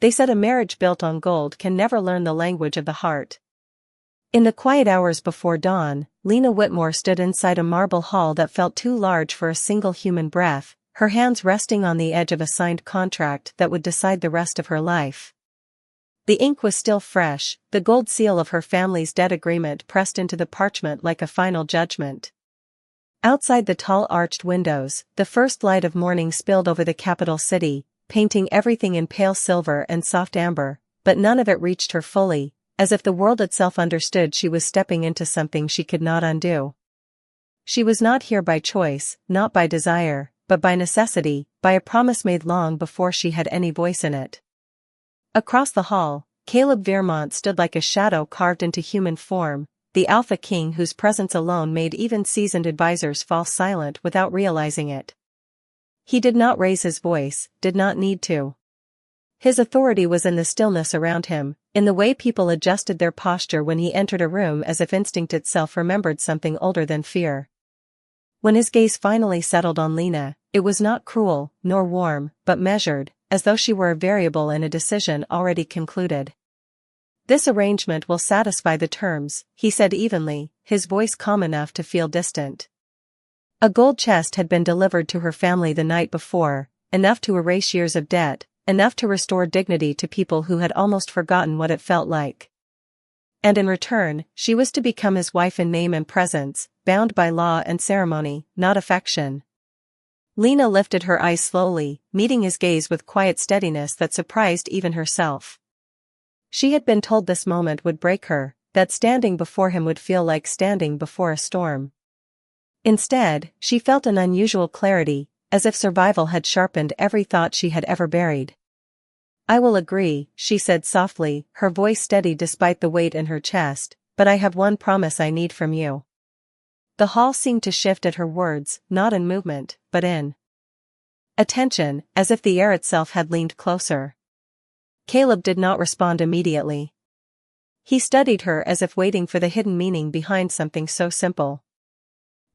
They said a marriage built on gold can never learn the language of the heart. In the quiet hours before dawn, Lena Whitmore stood inside a marble hall that felt too large for a single human breath, her hands resting on the edge of a signed contract that would decide the rest of her life. The ink was still fresh, the gold seal of her family's debt agreement pressed into the parchment like a final judgment. Outside the tall arched windows, the first light of morning spilled over the capital city, painting everything in pale silver and soft amber, but none of it reached her fully, as if the world itself understood she was stepping into something she could not undo. She was not here by choice, not by desire, but by necessity, by a promise made long before she had any voice in it. Across the hall, Caleb Vermont stood like a shadow carved into human form, the alpha king whose presence alone made even seasoned advisors fall silent without realizing it. He did not raise his voice, did not need to. His authority was in the stillness around him, in the way people adjusted their posture when he entered a room as if instinct itself remembered something older than fear. When his gaze finally settled on Lena, it was not cruel, nor warm, but measured, as though she were a variable in a decision already concluded. "This arrangement will satisfy the terms," he said evenly, his voice calm enough to feel distant. A gold chest had been delivered to her family the night before, enough to erase years of debt, enough to restore dignity to people who had almost forgotten what it felt like. And in return, she was to become his wife in name and presence, bound by law and ceremony, not affection. Lena lifted her eyes slowly, meeting his gaze with quiet steadiness that surprised even herself. She had been told this moment would break her, that standing before him would feel like standing before a storm. Instead, she felt an unusual clarity, as if survival had sharpened every thought she had ever buried. "I will agree," she said softly, her voice steady despite the weight in her chest, "but I have one promise I need from you." The hall seemed to shift at her words, not in movement, but in attention, as if the air itself had leaned closer. Caleb did not respond immediately. He studied her as if waiting for the hidden meaning behind something so simple.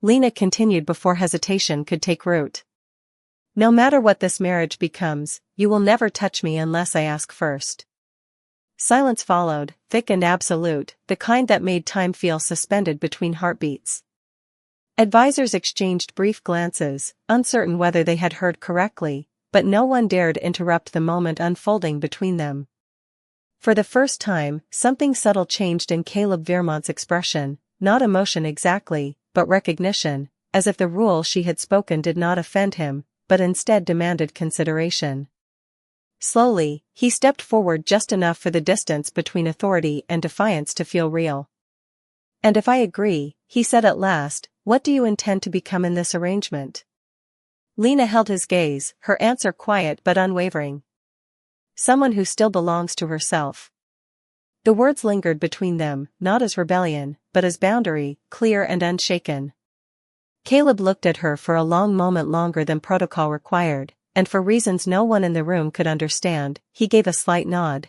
Lena continued before hesitation could take root. "No matter what this marriage becomes, you will never touch me unless I ask first." Silence followed, thick and absolute, the kind that made time feel suspended between heartbeats. Advisors exchanged brief glances, uncertain whether they had heard correctly, but no one dared interrupt the moment unfolding between them. For the first time, something subtle changed in Caleb Vermont's expression, not emotion exactly, but recognition, as if the rule she had spoken did not offend him, but instead demanded consideration. Slowly, he stepped forward just enough for the distance between authority and defiance to feel real. "And if I agree," he said at last, "what do you intend to become in this arrangement?" Lena held his gaze, her answer quiet but unwavering. "Someone who still belongs to herself." The words lingered between them, not as rebellion, but as boundary, clear and unshaken. Caleb looked at her for a long moment, longer than protocol required, and for reasons no one in the room could understand, he gave a slight nod.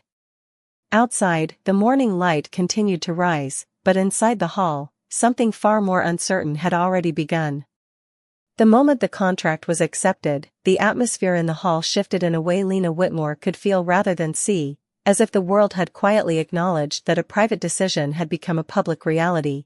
Outside, the morning light continued to rise, but inside the hall, something far more uncertain had already begun. The moment the contract was accepted, the atmosphere in the hall shifted in a way Lena Whitmore could feel rather than see, as if the world had quietly acknowledged that a private decision had become a public reality.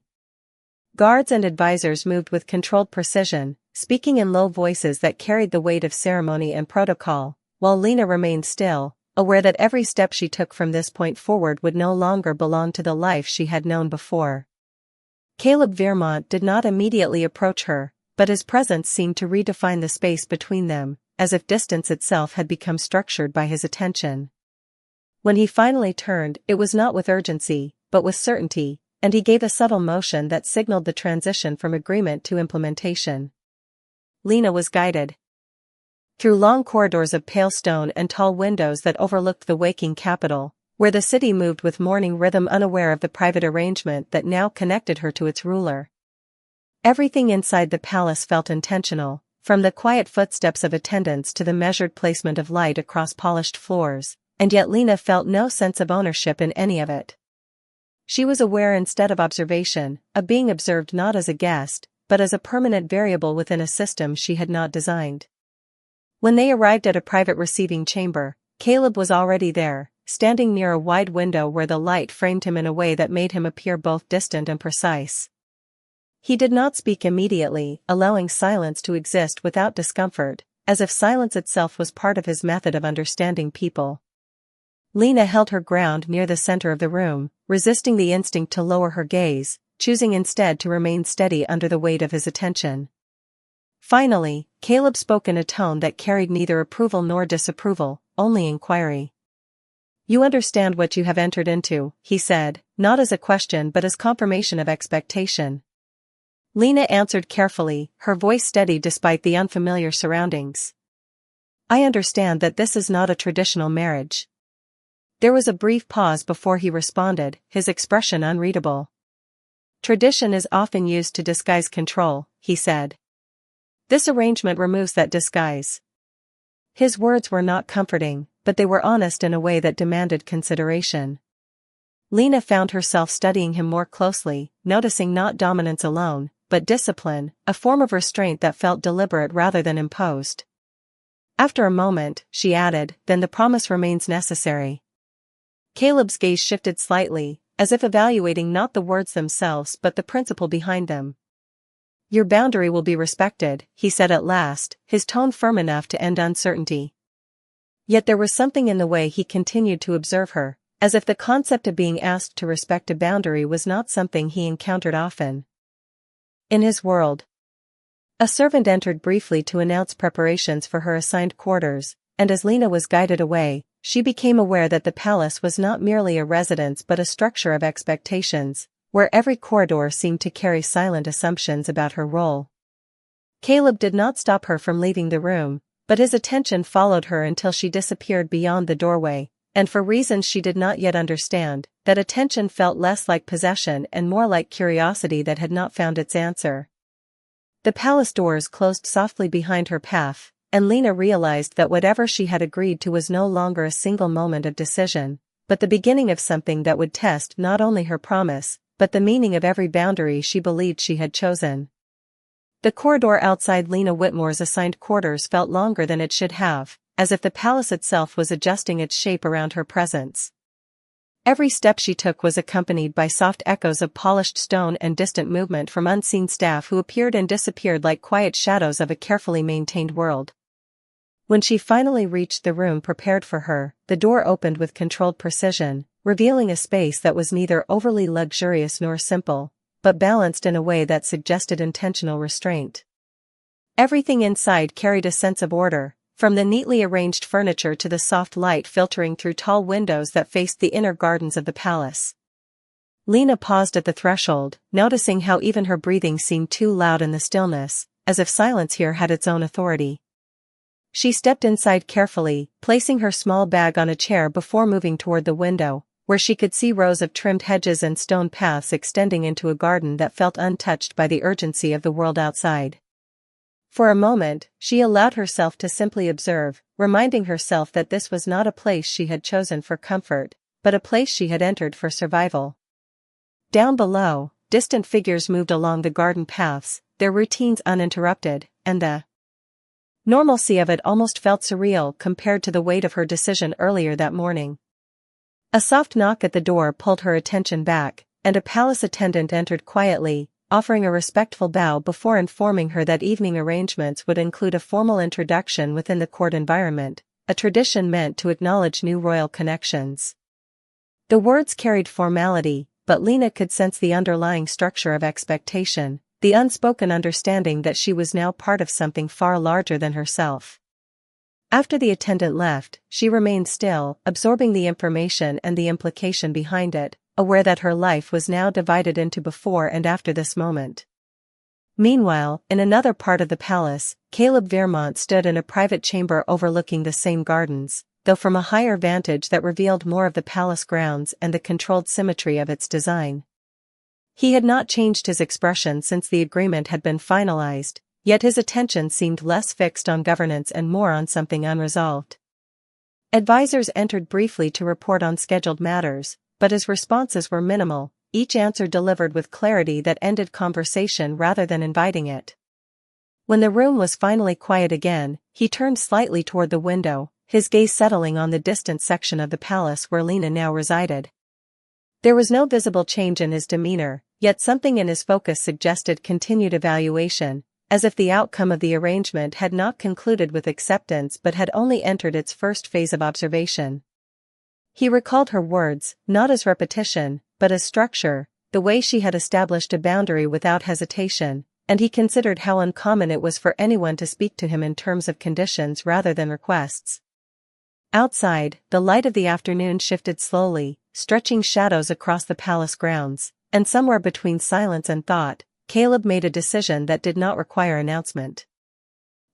Guards and advisors moved with controlled precision, speaking in low voices that carried the weight of ceremony and protocol, while Lena remained still, aware that every step she took from this point forward would no longer belong to the life she had known before. Caleb Vermont did not immediately approach her, but his presence seemed to redefine the space between them, as if distance itself had become structured by his attention. When he finally turned, it was not with urgency, but with certainty, and he gave a subtle motion that signaled the transition from agreement to implementation. Lena was guided through long corridors of pale stone and tall windows that overlooked the waking capital, where the city moved with morning rhythm, unaware of the private arrangement that now connected her to its ruler. Everything inside the palace felt intentional, from the quiet footsteps of attendants to the measured placement of light across polished floors, and yet Lena felt no sense of ownership in any of it. She was aware instead of observation, of being observed not as a guest, but as a permanent variable within a system she had not designed. When they arrived at a private receiving chamber, Caleb was already there, standing near a wide window where the light framed him in a way that made him appear both distant and precise. He did not speak immediately, allowing silence to exist without discomfort, as if silence itself was part of his method of understanding people. Lena held her ground near the center of the room, resisting the instinct to lower her gaze, choosing instead to remain steady under the weight of his attention. Finally, Caleb spoke in a tone that carried neither approval nor disapproval, only inquiry. "You understand what you have entered into," he said, not as a question but as confirmation of expectation. Lena answered carefully, her voice steady despite the unfamiliar surroundings. "I understand that this is not a traditional marriage." There was a brief pause before he responded, his expression unreadable. "Tradition is often used to disguise control," he said. "This arrangement removes that disguise." His words were not comforting, but they were honest in a way that demanded consideration. Lena found herself studying him more closely, noticing not dominance alone, but discipline, a form of restraint that felt deliberate rather than imposed. After a moment, she added, "Then the promise remains necessary." Caleb's gaze shifted slightly, as if evaluating not the words themselves but the principle behind them. "Your boundary will be respected," he said at last, his tone firm enough to end uncertainty. Yet there was something in the way he continued to observe her, as if the concept of being asked to respect a boundary was not something he encountered often. In his world. A servant entered briefly to announce preparations for her assigned quarters, and as Lena was guided away, she became aware that the palace was not merely a residence but a structure of expectations, where every corridor seemed to carry silent assumptions about her role. Caleb did not stop her from leaving the room, but his attention followed her until she disappeared beyond the doorway, and for reasons she did not yet understand, that attention felt less like possession and more like curiosity that had not found its answer. The palace doors closed softly behind her path, and Lena realized that whatever she had agreed to was no longer a single moment of decision, but the beginning of something that would test not only her promise, but the meaning of every boundary she believed she had chosen. The corridor outside Lena Whitmore's assigned quarters felt longer than it should have, as if the palace itself was adjusting its shape around her presence. Every step she took was accompanied by soft echoes of polished stone and distant movement from unseen staff who appeared and disappeared like quiet shadows of a carefully maintained world. When she finally reached the room prepared for her, the door opened with controlled precision, revealing a space that was neither overly luxurious nor simple, but balanced in a way that suggested intentional restraint. Everything inside carried a sense of order, from the neatly arranged furniture to the soft light filtering through tall windows that faced the inner gardens of the palace. Lena paused at the threshold, noticing how even her breathing seemed too loud in the stillness, as if silence here had its own authority. She stepped inside carefully, placing her small bag on a chair before moving toward the window, where she could see rows of trimmed hedges and stone paths extending into a garden that felt untouched by the urgency of the world outside. For a moment, she allowed herself to simply observe, reminding herself that this was not a place she had chosen for comfort, but a place she had entered for survival. Down below, distant figures moved along the garden paths, their routines uninterrupted, and the normalcy of it almost felt surreal compared to the weight of her decision earlier that morning. A soft knock at the door pulled her attention back, and a palace attendant entered quietly, offering a respectful bow before informing her that evening arrangements would include a formal introduction within the court environment, a tradition meant to acknowledge new royal connections. The words carried formality, but Lena could sense the underlying structure of expectation, the unspoken understanding that she was now part of something far larger than herself. After the attendant left, she remained still, absorbing the information and the implication behind it, aware that her life was now divided into before and after this moment. Meanwhile, in another part of the palace, Caleb Vermont stood in a private chamber overlooking the same gardens, though from a higher vantage that revealed more of the palace grounds and the controlled symmetry of its design. He had not changed his expression since the agreement had been finalized, yet his attention seemed less fixed on governance and more on something unresolved. Advisors entered briefly to report on scheduled matters, but his responses were minimal, each answer delivered with clarity that ended conversation rather than inviting it. When the room was finally quiet again, he turned slightly toward the window, his gaze settling on the distant section of the palace where Lena now resided. There was no visible change in his demeanor, yet something in his focus suggested continued evaluation, as if the outcome of the arrangement had not concluded with acceptance but had only entered its first phase of observation. He recalled her words, not as repetition, but as structure, the way she had established a boundary without hesitation, and he considered how uncommon it was for anyone to speak to him in terms of conditions rather than requests. Outside, the light of the afternoon shifted slowly, stretching shadows across the palace grounds, and somewhere between silence and thought, Caleb made a decision that did not require announcement.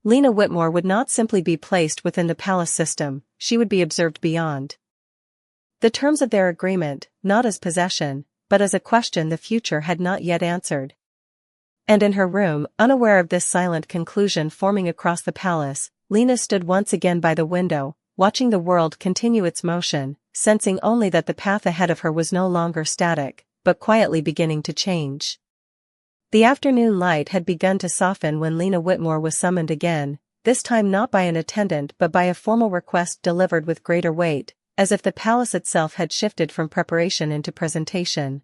Lena Whitmore would not simply be placed within the palace system, she would be observed beyond. The terms of their agreement, not as possession, but as a question the future had not yet answered. And in her room, unaware of this silent conclusion forming across the palace, Lena stood once again by the window, watching the world continue its motion, sensing only that the path ahead of her was no longer static, but quietly beginning to change. The afternoon light had begun to soften when Lena Whitmore was summoned again, this time not by an attendant but by a formal request delivered with greater weight, as if the palace itself had shifted from preparation into presentation.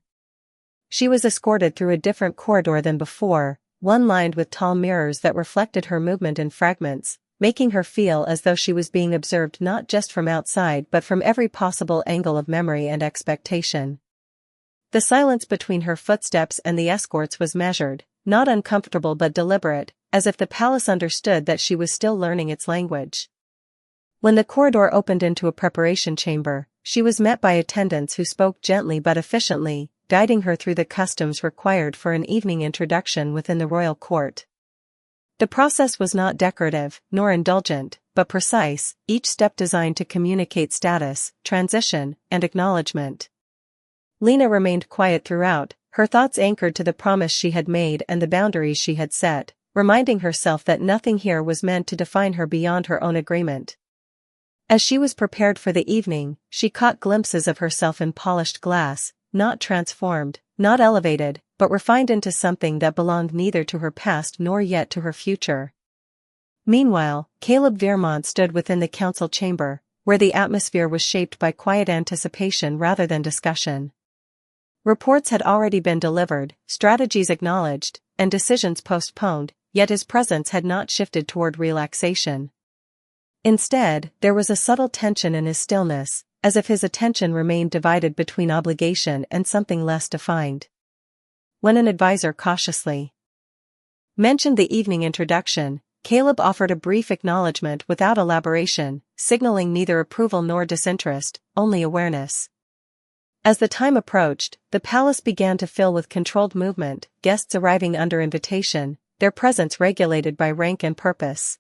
She was escorted through a different corridor than before, one lined with tall mirrors that reflected her movement in fragments, making her feel as though she was being observed not just from outside but from every possible angle of memory and expectation. The silence between her footsteps and the escort's was measured, not uncomfortable but deliberate, as if the palace understood that she was still learning its language. When the corridor opened into a preparation chamber, she was met by attendants who spoke gently but efficiently, guiding her through the customs required for an evening introduction within the royal court. The process was not decorative, nor indulgent, but precise, each step designed to communicate status, transition, and acknowledgement. Lena remained quiet throughout, her thoughts anchored to the promise she had made and the boundaries she had set, reminding herself that nothing here was meant to define her beyond her own agreement. As she was prepared for the evening, she caught glimpses of herself in polished glass, not transformed, not elevated, but refined into something that belonged neither to her past nor yet to her future. Meanwhile, Caleb Vermont stood within the council chamber, where the atmosphere was shaped by quiet anticipation rather than discussion. Reports had already been delivered, strategies acknowledged, and decisions postponed, yet his presence had not shifted toward relaxation. Instead, there was a subtle tension in his stillness, as if his attention remained divided between obligation and something less defined. When an advisor cautiously mentioned the evening introduction, Caleb offered a brief acknowledgement without elaboration, signaling neither approval nor disinterest, only awareness. As the time approached, the palace began to fill with controlled movement, guests arriving under invitation, their presence regulated by rank and purpose.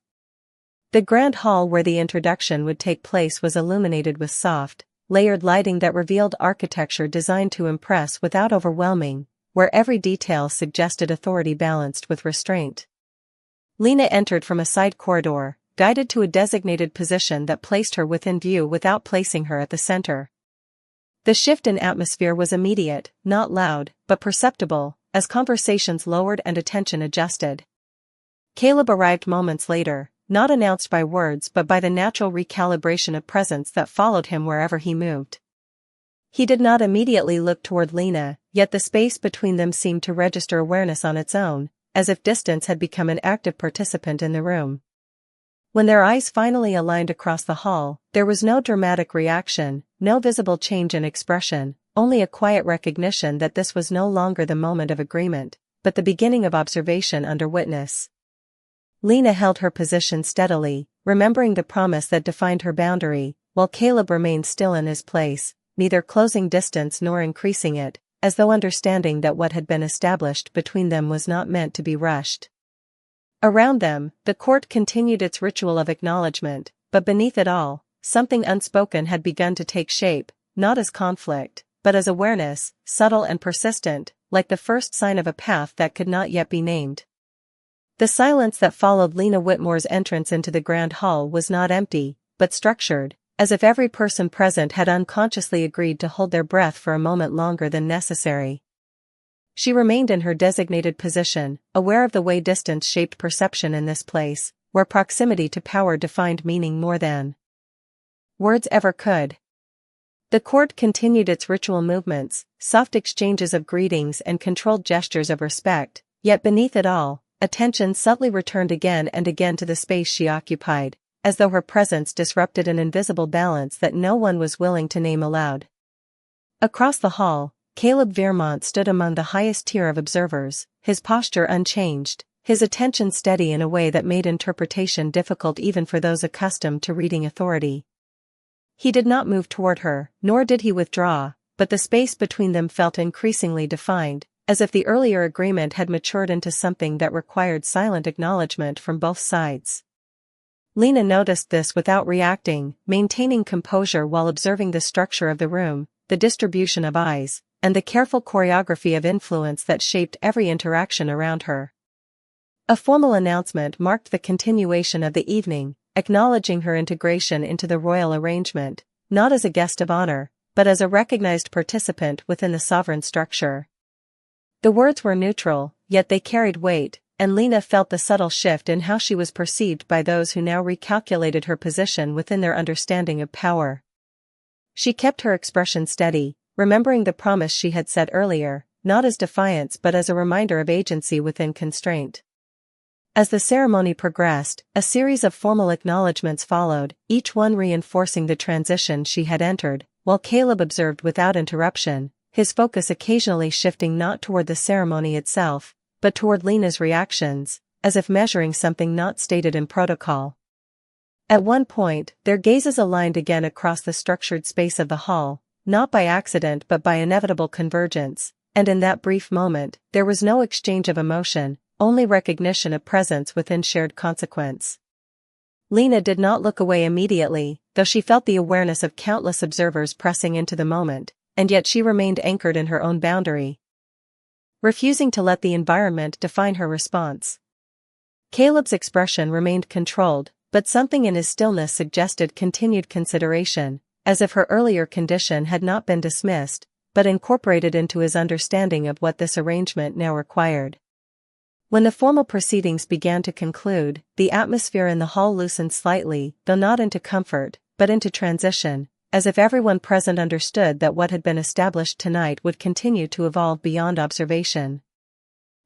The grand hall where the introduction would take place was illuminated with soft, layered lighting that revealed architecture designed to impress without overwhelming, where every detail suggested authority balanced with restraint. Lena entered from a side corridor, guided to a designated position that placed her within view without placing her at the center. The shift in atmosphere was immediate, not loud, but perceptible, as conversations lowered and attention adjusted. Caleb arrived moments later, not announced by words but by the natural recalibration of presence that followed him wherever he moved. He did not immediately look toward Lena, yet the space between them seemed to register awareness on its own, as if distance had become an active participant in the room. When their eyes finally aligned across the hall, there was no dramatic reaction, no visible change in expression, only a quiet recognition that this was no longer the moment of agreement, but the beginning of observation under witness. Lena held her position steadily, remembering the promise that defined her boundary, while Caleb remained still in his place, neither closing distance nor increasing it, as though understanding that what had been established between them was not meant to be rushed. Around them, the court continued its ritual of acknowledgement, but beneath it all, something unspoken had begun to take shape, not as conflict, but as awareness, subtle and persistent, like the first sign of a path that could not yet be named. The silence that followed Lena Whitmore's entrance into the grand hall was not empty, but structured, as if every person present had unconsciously agreed to hold their breath for a moment longer than necessary. She remained in her designated position, aware of the way distance shaped perception in this place, where proximity to power defined meaning more than words ever could. The court continued its ritual movements, soft exchanges of greetings and controlled gestures of respect, yet beneath it all, attention subtly returned again and again to the space she occupied, as though her presence disrupted an invisible balance that no one was willing to name aloud. Across the hall, Caleb Vermont stood among the highest tier of observers, his posture unchanged, his attention steady in a way that made interpretation difficult even for those accustomed to reading authority. He did not move toward her, nor did he withdraw, but the space between them felt increasingly defined, as if the earlier agreement had matured into something that required silent acknowledgement from both sides. Lena noticed this without reacting, maintaining composure while observing the structure of the room, the distribution of eyes, and the careful choreography of influence that shaped every interaction around her. A formal announcement marked the continuation of the evening, acknowledging her integration into the royal arrangement, not as a guest of honor, but as a recognized participant within the sovereign structure. The words were neutral, yet they carried weight, and Lena felt the subtle shift in how she was perceived by those who now recalculated her position within their understanding of power. She kept her expression steady, remembering the promise she had said earlier, not as defiance but as a reminder of agency within constraint. As the ceremony progressed, a series of formal acknowledgments followed, each one reinforcing the transition she had entered, while Caleb observed without interruption, his focus occasionally shifting not toward the ceremony itself, but toward Lena's reactions, as if measuring something not stated in protocol. At one point, their gazes aligned again across the structured space of the hall, not by accident but by inevitable convergence, and in that brief moment, there was no exchange of emotion, only recognition of presence within shared consequence. Lena did not look away immediately, though she felt the awareness of countless observers pressing into the moment, and yet she remained anchored in her own boundary, refusing to let the environment define her response. Caleb's expression remained controlled, but something in his stillness suggested continued consideration, as if her earlier condition had not been dismissed, but incorporated into his understanding of what this arrangement now required. When the formal proceedings began to conclude, the atmosphere in the hall loosened slightly, though not into comfort, but into transition, as if everyone present understood that what had been established tonight would continue to evolve beyond observation.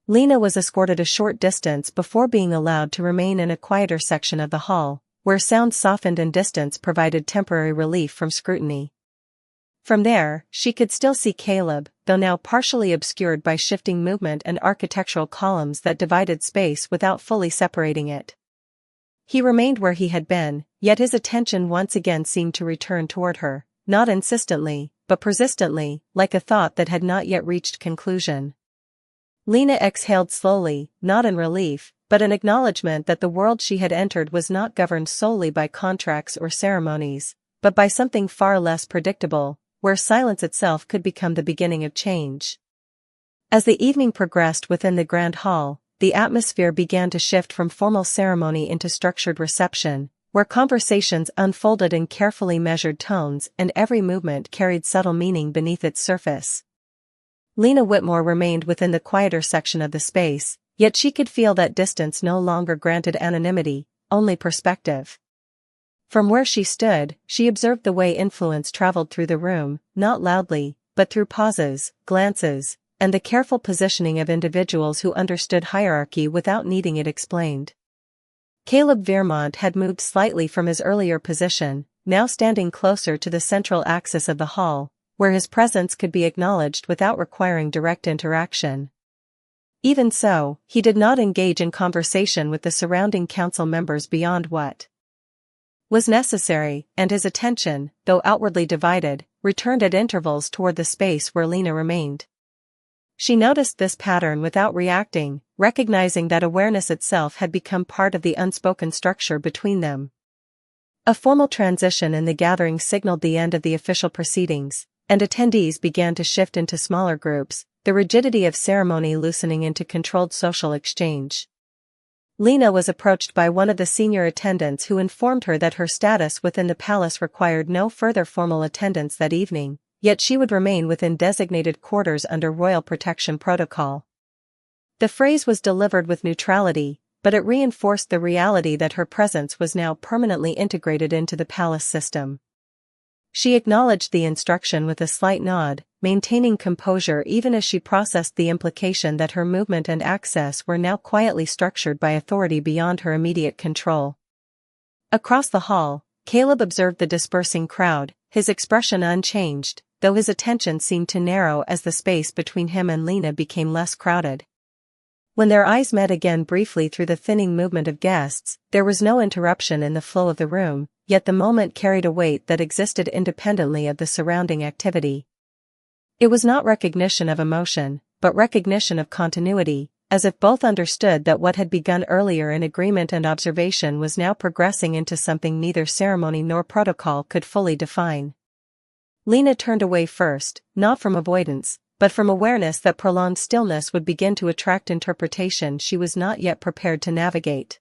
Lena was escorted a short distance before being allowed to remain in a quieter section of the hall, where sound softened and distance provided temporary relief from scrutiny. From there, she could still see Caleb, though now partially obscured by shifting movement and architectural columns that divided space without fully separating it. He remained where he had been, yet his attention once again seemed to return toward her, not insistently, but persistently, like a thought that had not yet reached conclusion. Lena exhaled slowly, not in relief, but in acknowledgement that the world she had entered was not governed solely by contracts or ceremonies, but by something far less predictable, where silence itself could become the beginning of change. As the evening progressed within the grand hall, the atmosphere began to shift from formal ceremony into structured reception, where conversations unfolded in carefully measured tones and every movement carried subtle meaning beneath its surface. Lena Whitmore remained within the quieter section of the space, yet she could feel that distance no longer granted anonymity, only perspective. From where she stood, she observed the way influence traveled through the room, not loudly, but through pauses, glances, and the careful positioning of individuals who understood hierarchy without needing it explained. Caleb Vermont had moved slightly from his earlier position, now standing closer to the central axis of the hall, where his presence could be acknowledged without requiring direct interaction. Even so, he did not engage in conversation with the surrounding council members beyond what was necessary, and his attention, though outwardly divided, returned at intervals toward the space where Lena remained. She noticed this pattern without reacting, recognizing that awareness itself had become part of the unspoken structure between them. A formal transition in the gathering signaled the end of the official proceedings, and attendees began to shift into smaller groups, the rigidity of ceremony loosening into controlled social exchange. Lena was approached by one of the senior attendants who informed her that her status within the palace required no further formal attendance that evening, yet she would remain within designated quarters under royal protection protocol. The phrase was delivered with neutrality, but it reinforced the reality that her presence was now permanently integrated into the palace system. She acknowledged the instruction with a slight nod, maintaining composure even as she processed the implication that her movement and access were now quietly structured by authority beyond her immediate control. Across the hall, Caleb observed the dispersing crowd, his expression unchanged, though his attention seemed to narrow as the space between him and Lena became less crowded. When their eyes met again briefly through the thinning movement of guests, there was no interruption in the flow of the room, yet the moment carried a weight that existed independently of the surrounding activity. It was not recognition of emotion, but recognition of continuity, as if both understood that what had begun earlier in agreement and observation was now progressing into something neither ceremony nor protocol could fully define. Lena turned away first, not from avoidance, but from awareness that prolonged stillness would begin to attract interpretation she was not yet prepared to navigate.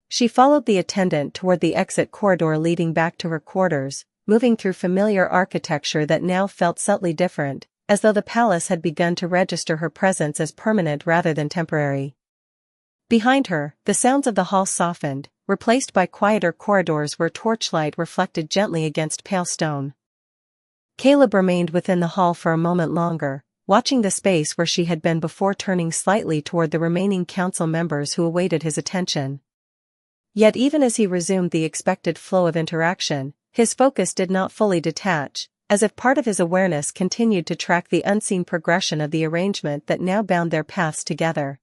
She followed the attendant toward the exit corridor leading back to her quarters, moving through familiar architecture that now felt subtly different, as though the palace had begun to register her presence as permanent rather than temporary. Behind her, the sounds of the hall softened, replaced by quieter corridors where torchlight reflected gently against pale stone. Caleb remained within the hall for a moment longer, watching the space where she had been before, turning slightly toward the remaining council members who awaited his attention. Yet even as he resumed the expected flow of interaction, his focus did not fully detach, as if part of his awareness continued to track the unseen progression of the arrangement that now bound their paths together.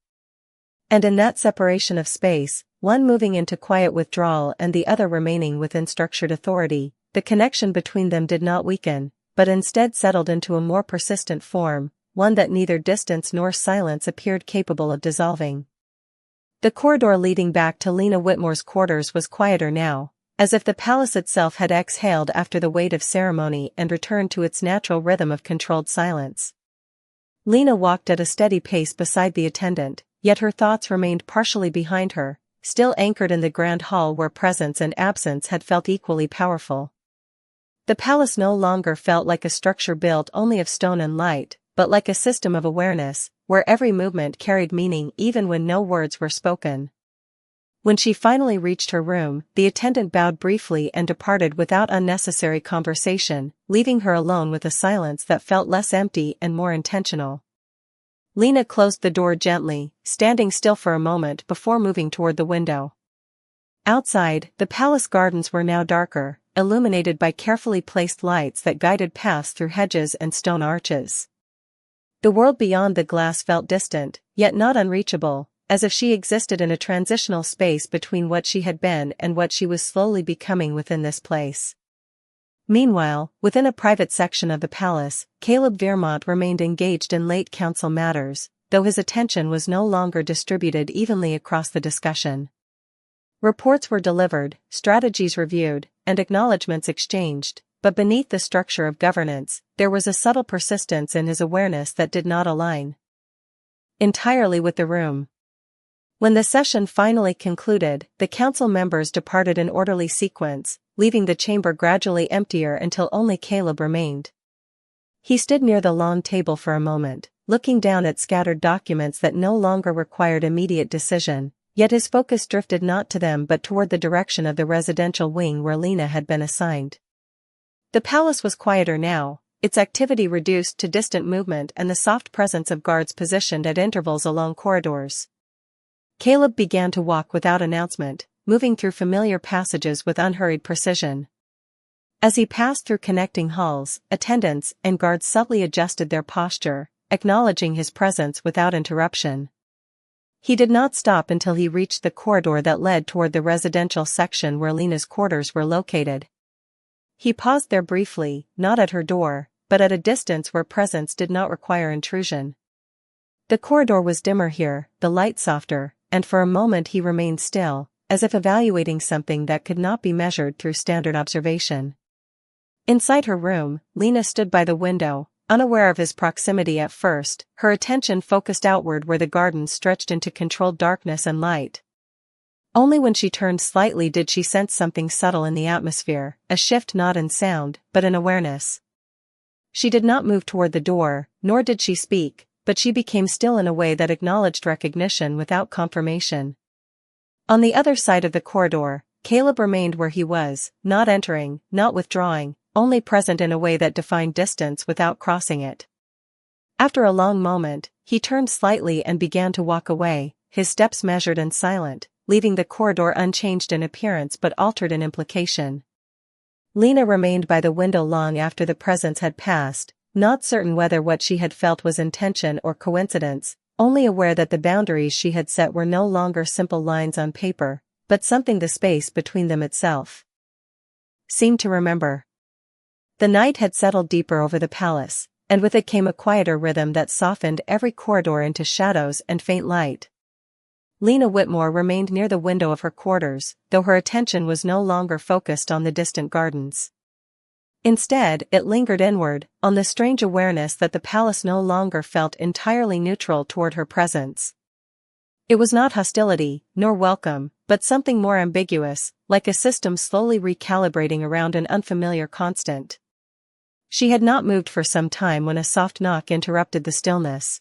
And in that separation of space, one moving into quiet withdrawal and the other remaining within structured authority, the connection between them did not weaken, but instead settled into a more persistent form, one that neither distance nor silence appeared capable of dissolving. The corridor leading back to Lena Whitmore's quarters was quieter now, as if the palace itself had exhaled after the weight of ceremony and returned to its natural rhythm of controlled silence. Lena walked at a steady pace beside the attendant, yet her thoughts remained partially behind her, still anchored in the grand hall where presence and absence had felt equally powerful. The palace no longer felt like a structure built only of stone and light, but like a system of awareness, where every movement carried meaning even when no words were spoken. When she finally reached her room, the attendant bowed briefly and departed without unnecessary conversation, leaving her alone with a silence that felt less empty and more intentional. Lena closed the door gently, standing still for a moment before moving toward the window. Outside, the palace gardens were now darker, illuminated by carefully placed lights that guided paths through hedges and stone arches. The world beyond the glass felt distant, yet not unreachable, as if she existed in a transitional space between what she had been and what she was slowly becoming within this place. Meanwhile, within a private section of the palace, Caleb Vermont remained engaged in late council matters, though his attention was no longer distributed evenly across the discussion. Reports were delivered, strategies reviewed, and acknowledgments exchanged, but beneath the structure of governance, there was a subtle persistence in his awareness that did not align entirely with the room. When the session finally concluded, the council members departed in orderly sequence, leaving the chamber gradually emptier until only Caleb remained. He stood near the long table for a moment, looking down at scattered documents that no longer required immediate decision, yet his focus drifted not to them but toward the direction of the residential wing where Lena had been assigned. The palace was quieter now, its activity reduced to distant movement and the soft presence of guards positioned at intervals along corridors. Caleb began to walk without announcement, moving through familiar passages with unhurried precision. As he passed through connecting halls, attendants and guards subtly adjusted their posture, acknowledging his presence without interruption. He did not stop until he reached the corridor that led toward the residential section where Lena's quarters were located. He paused there briefly, not at her door, but at a distance where presence did not require intrusion. The corridor was dimmer here, the light softer, and for a moment he remained still, as if evaluating something that could not be measured through standard observation. Inside her room, Lena stood by the window, unaware of his proximity at first, her attention focused outward where the gardens stretched into controlled darkness and light. Only when she turned slightly did she sense something subtle in the atmosphere, a shift not in sound, but in awareness. She did not move toward the door, nor did she speak, but she became still in a way that acknowledged recognition without confirmation. On the other side of the corridor, Caleb remained where he was, not entering, not withdrawing, only present in a way that defined distance without crossing it. After a long moment, he turned slightly and began to walk away, his steps measured and silent, leaving the corridor unchanged in appearance but altered in implication. Lena remained by the window long after the presence had passed, not certain whether what she had felt was intention or coincidence, only aware that the boundaries she had set were no longer simple lines on paper, but something the space between them itself seemed to remember. The night had settled deeper over the palace, and with it came a quieter rhythm that softened every corridor into shadows and faint light. Lena Whitmore remained near the window of her quarters, though her attention was no longer focused on the distant gardens. Instead, it lingered inward, on the strange awareness that the palace no longer felt entirely neutral toward her presence. It was not hostility, nor welcome, but something more ambiguous, like a system slowly recalibrating around an unfamiliar constant. She had not moved for some time when a soft knock interrupted the stillness.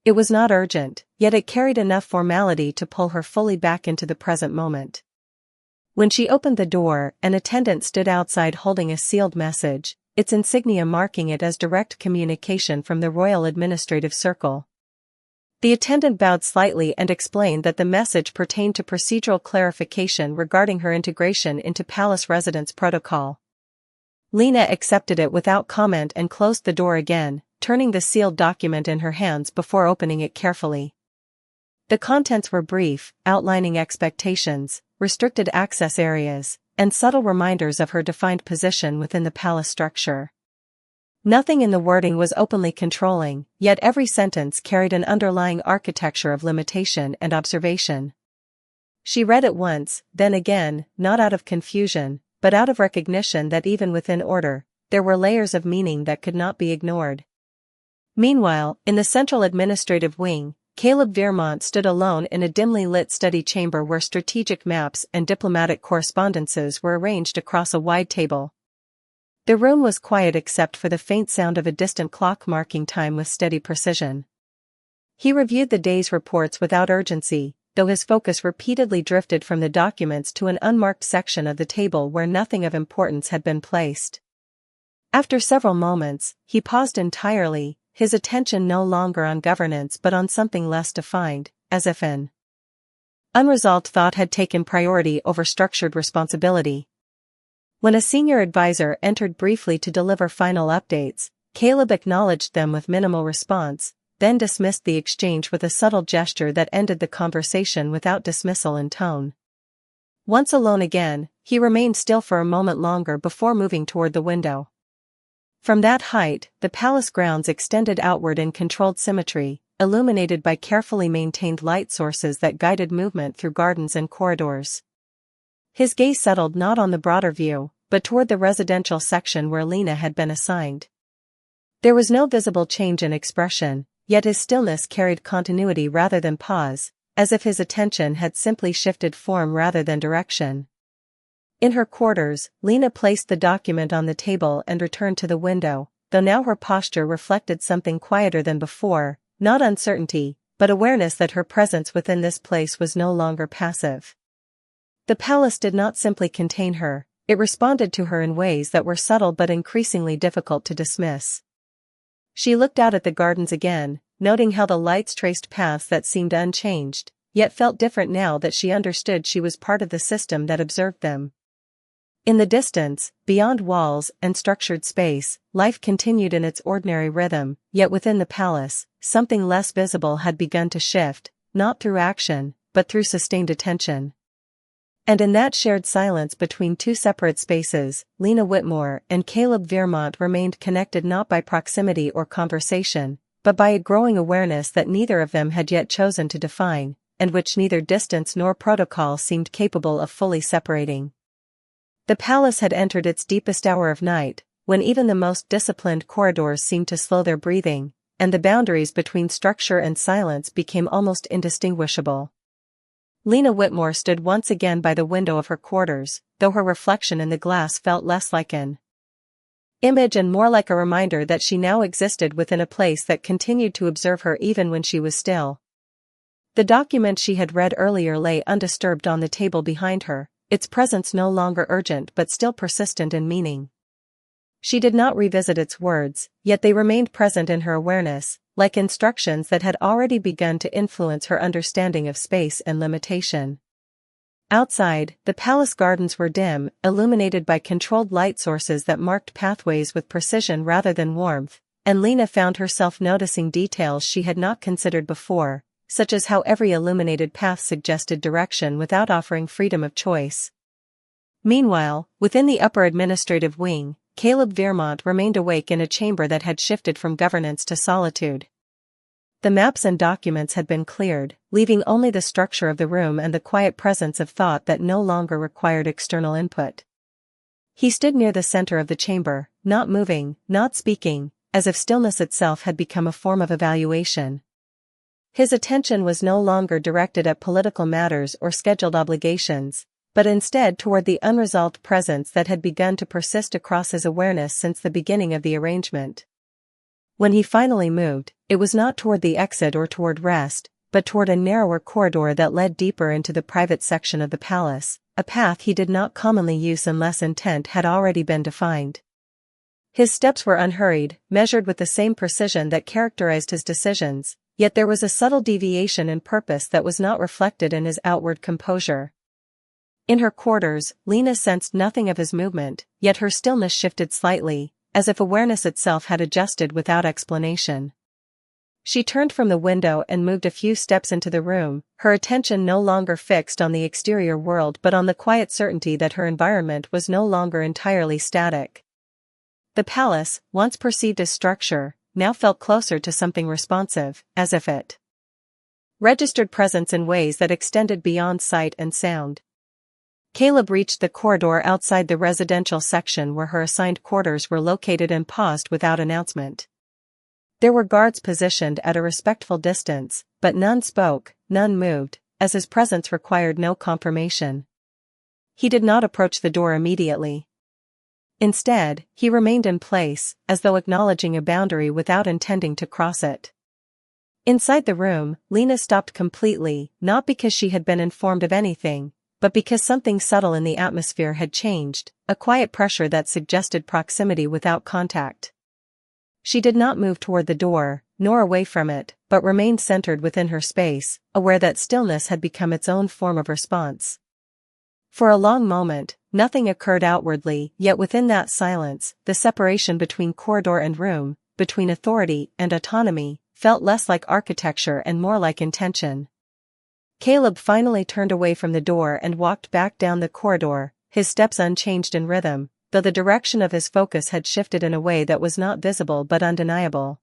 It was not urgent, yet it carried enough formality to pull her fully back into the present moment. When she opened the door, an attendant stood outside holding a sealed message, its insignia marking it as direct communication from the Royal Administrative Circle. The attendant bowed slightly and explained that the message pertained to procedural clarification regarding her integration into palace residence protocol. Lena accepted it without comment and closed the door again, turning the sealed document in her hands before opening it carefully. The contents were brief, outlining expectations, restricted access areas, and subtle reminders of her defined position within the palace structure. Nothing in the wording was openly controlling, yet every sentence carried an underlying architecture of limitation and observation. She read it once, then again, not out of confusion, but out of recognition that even within order, there were layers of meaning that could not be ignored. Meanwhile, in the central administrative wing, Caleb Veermont stood alone in a dimly lit study chamber where strategic maps and diplomatic correspondences were arranged across a wide table. The room was quiet except for the faint sound of a distant clock marking time with steady precision. He reviewed the day's reports without urgency, though his focus repeatedly drifted from the documents to an unmarked section of the table where nothing of importance had been placed. After several moments, he paused entirely, his attention no longer on governance but on something less defined, as if an unresolved thought had taken priority over structured responsibility. When a senior advisor entered briefly to deliver final updates, Caleb acknowledged them with minimal response, then dismissed the exchange with a subtle gesture that ended the conversation without dismissal in tone. Once alone again, he remained still for a moment longer before moving toward the window. From that height, the palace grounds extended outward in controlled symmetry, illuminated by carefully maintained light sources that guided movement through gardens and corridors. His gaze settled not on the broader view, but toward the residential section where Lena had been assigned. There was no visible change in expression, yet his stillness carried continuity rather than pause, as if his attention had simply shifted form rather than direction. In her quarters, Lena placed the document on the table and returned to the window, though now her posture reflected something quieter than before, not uncertainty, but awareness that her presence within this place was no longer passive. The palace did not simply contain her, it responded to her in ways that were subtle but increasingly difficult to dismiss. She looked out at the gardens again, noting how the lights traced paths that seemed unchanged, yet felt different now that she understood she was part of the system that observed them. In the distance, beyond walls and structured space, life continued in its ordinary rhythm, yet within the palace, something less visible had begun to shift, not through action, but through sustained attention. And in that shared silence between two separate spaces, Lena Whitmore and Caleb Veermont remained connected not by proximity or conversation, but by a growing awareness that neither of them had yet chosen to define, and which neither distance nor protocol seemed capable of fully separating. The palace had entered its deepest hour of night, when even the most disciplined corridors seemed to slow their breathing, and the boundaries between structure and silence became almost indistinguishable. Lena Whitmore stood once again by the window of her quarters, though her reflection in the glass felt less like an image and more like a reminder that she now existed within a place that continued to observe her even when she was still. The document she had read earlier lay undisturbed on the table behind her, its presence no longer urgent but still persistent in meaning. She did not revisit its words, yet they remained present in her awareness, like instructions that had already begun to influence her understanding of space and limitation. Outside, the palace gardens were dim, illuminated by controlled light sources that marked pathways with precision rather than warmth, and Lena found herself noticing details she had not considered before, such as how every illuminated path suggested direction without offering freedom of choice. Meanwhile, within the upper administrative wing, Caleb Vermont remained awake in a chamber that had shifted from governance to solitude. The maps and documents had been cleared, leaving only the structure of the room and the quiet presence of thought that no longer required external input. He stood near the center of the chamber, not moving, not speaking, as if stillness itself had become a form of evaluation. His attention was no longer directed at political matters or scheduled obligations, but instead toward the unresolved presence that had begun to persist across his awareness since the beginning of the arrangement. When he finally moved, it was not toward the exit or toward rest, but toward a narrower corridor that led deeper into the private section of the palace, a path he did not commonly use unless intent had already been defined. His steps were unhurried, measured with the same precision that characterized his decisions, yet there was a subtle deviation in purpose that was not reflected in his outward composure. In her quarters, Lena sensed nothing of his movement, yet her stillness shifted slightly, as if awareness itself had adjusted without explanation. She turned from the window and moved a few steps into the room, her attention no longer fixed on the exterior world but on the quiet certainty that her environment was no longer entirely static. The palace, once perceived as structure, now felt closer to something responsive, as if it registered presence in ways that extended beyond sight and sound. Caleb reached the corridor outside the residential section where her assigned quarters were located and paused without announcement. There were guards positioned at a respectful distance, but none spoke, none moved, as his presence required no confirmation. He did not approach the door immediately. Instead, he remained in place, as though acknowledging a boundary without intending to cross it. Inside the room, Lena stopped completely, not because she had been informed of anything, but because something subtle in the atmosphere had changed, a quiet pressure that suggested proximity without contact. She did not move toward the door, nor away from it, but remained centered within her space, aware that stillness had become its own form of response. For a long moment, nothing occurred outwardly, yet within that silence, the separation between corridor and room, between authority and autonomy, felt less like architecture and more like intention. Caleb finally turned away from the door and walked back down the corridor, his steps unchanged in rhythm, though the direction of his focus had shifted in a way that was not visible but undeniable.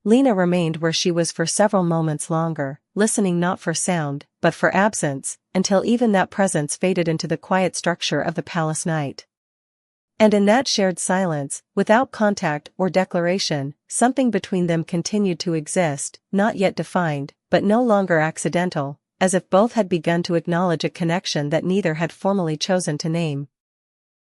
Lena remained where she was for several moments longer, listening not for sound, but for absence, until even that presence faded into the quiet structure of the palace night. And in that shared silence, without contact or declaration, something between them continued to exist, not yet defined, but no longer accidental, as if both had begun to acknowledge a connection that neither had formally chosen to name.